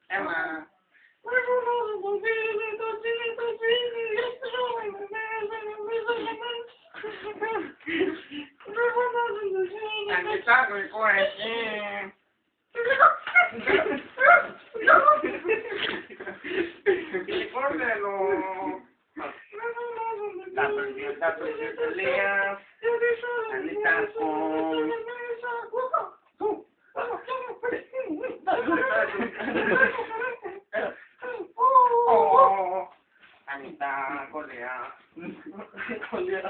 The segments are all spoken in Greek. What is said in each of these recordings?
Έμα. Ανοιχτά γλυκό εσύ. Γλυκό θέλω. Anita, Corea. Corea.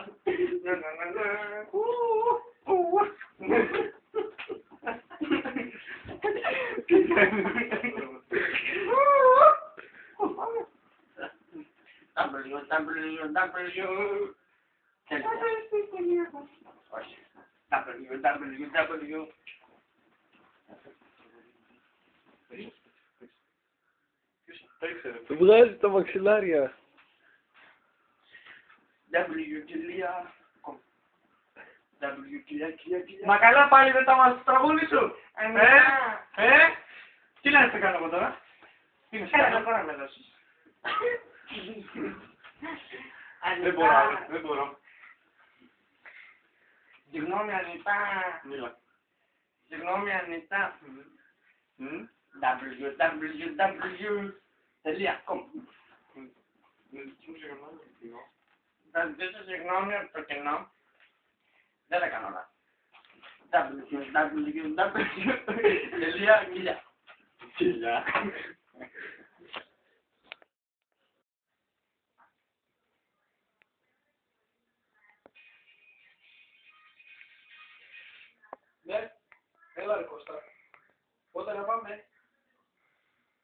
WWW. Του βγάζει τα μαξιλάρια. Μα καλά πάλι δεν τα μας τραγούδι σου. Τι να σε κάνω εγώ τώρα. Τι να σε κάνω. Έλα, να με δώσεις. Δεν μπορώ. Συγγνώμη, Ανιτά. Μίλα. Συγγνώμη, Ανιτά. www.com. Θα ζητήσω συγγνώμη από το κοινό. Δεν τα κάνω όλα. www.kilya. Ναι, έλα ρε Κώστα. Πότε να πάμε.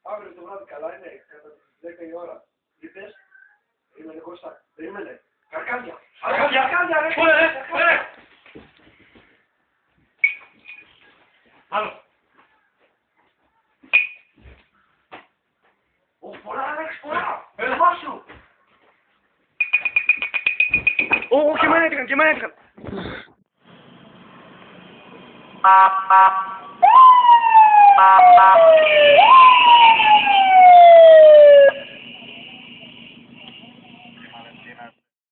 Αύριο το βράδυ καλά είναι, κατά τις 10 η ώρα. Είπες, περίμενε Κώστα, περίμενε. Καρκάδια. Καρκάδια ρε. Ωραία. Άλλο. Φορά, Άλεξ, φορά. Έλα. Σου. Ω, και εμένα έτυχαν, και εμένα έτυχαν. Ba ba ba ba.